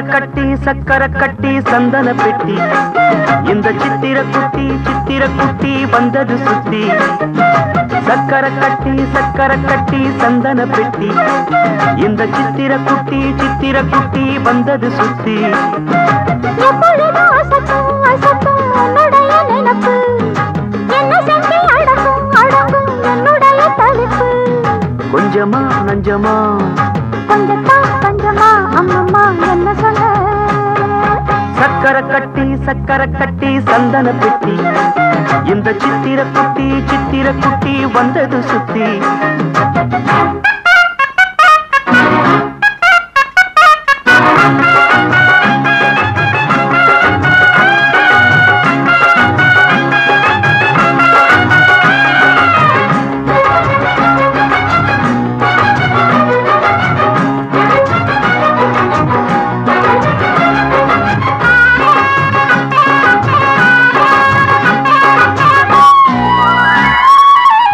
சக்கர கட்டி சந்தன பெட்டி இந்த சித்திர குட்டி வந்தது சுத்தி சக்கர கட்டி சந்தன பெட்டி இந்த சித்திர குட்டி வந்தது சுத்தி கொஞ்சமா நஞ்சமா கொஞ்சமா அம்மம்மா என்ன சொல்ல சக்கர கட்டி சந்தன பெட்டி இந்த சித்திர குட்டி வந்தது சுத்தி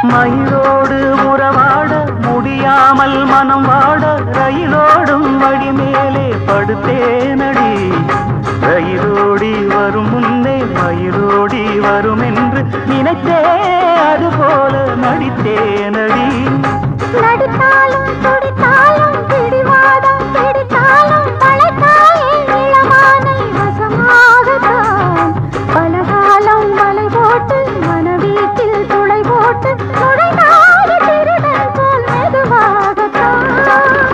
மயிலோடு உறவாட முடியாமல் மனம் வாட ரயிலோடும் வழி மேலே படுத்தேனடி ரயிலோடி வரும் முன்னே மயிலோடி வரும் என்று நினைத்தே அதுபோல நடித்தேனடி நடித்தாலும் துடித்தாலும் பிடிவாதம் பிடித்தாலும் பழைத்தாயே இளமானை வசமாகத்தான் பலகாலம் வலை போட்டு மனவீட்டில் துளை போட்டு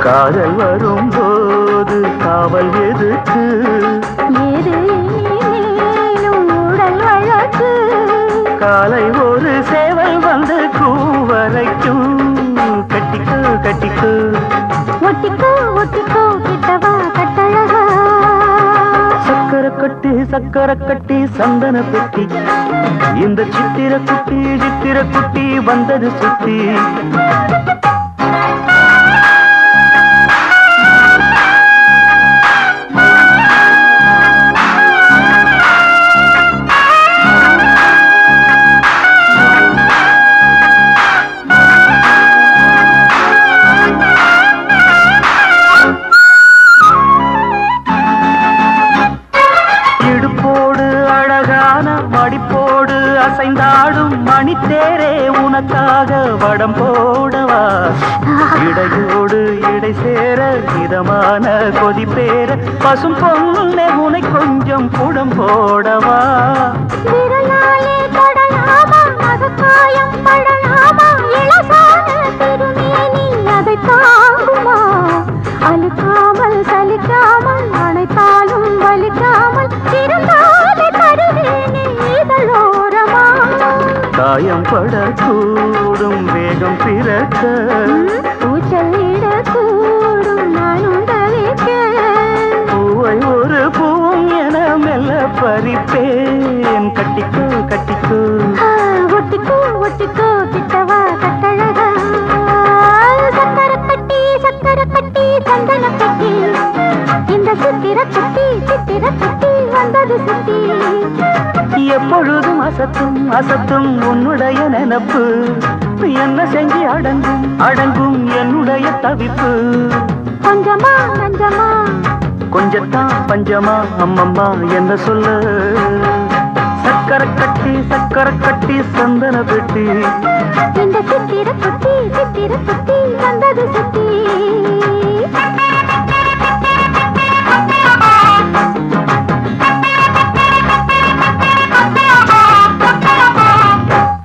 காதல் வரும்போது காவல் எதுக்கு உடல் வழக்கு காலை ஒரு சேவல் வந்து கூவரைக்கும் கட்டிக்கோ ஒட்டிக்கோ கிட்டவா கட்டழகா சக்கர கட்டி சந்தன பெட்டி இந்த சித்திர குட்டி வந்தது சுத்தி மடிப்போடு அசைந்தாடும் மணித்தேரே உனக்காக வடம் போடவா இடையோடு இடை சேர இதமான கொதிப்பேர பசும் பொண்ணே உனை கொஞ்சம் புடம் போடவா விரலாலே தொடலாமா மகக்காயம் படலாமா இளசான திருமேனி அதை தாங்குமா அழுக்காமல் சலிக்காமல் அணைத்தாலும் வலிக்காமல் இருந்தாலே தருவேனே இதழோரமா காயம் படக்கூடும் வேகம் பிறக்க பூச்சலிடக்கூடும் நானும் தவிக்க பூவை ஒரு பூவும் என மெல்ல பறிப்பேன் கட்டிக்கோ ஒட்டிக்கோ கிட்டவா கட்டழகா சக்கர கட்டி சந்தன பெட்டி இந்த சித்திர குட்டி வந்தது சுத்தி எப்பொழுதும் அசத்தும் உன்னுடைய நினப்பு என்ன செஞ்சு அடங்கும் என்னுடைய தவிப்பு கொஞ்சமா நஞ்சமா கொஞ்சத்தான் பஞ்சமா அம்மம்மா என்ன சொல்ல சக்கர கட்டி சந்தன பெட்டி இந்த சித்திர குட்டி வந்தது சுத்தி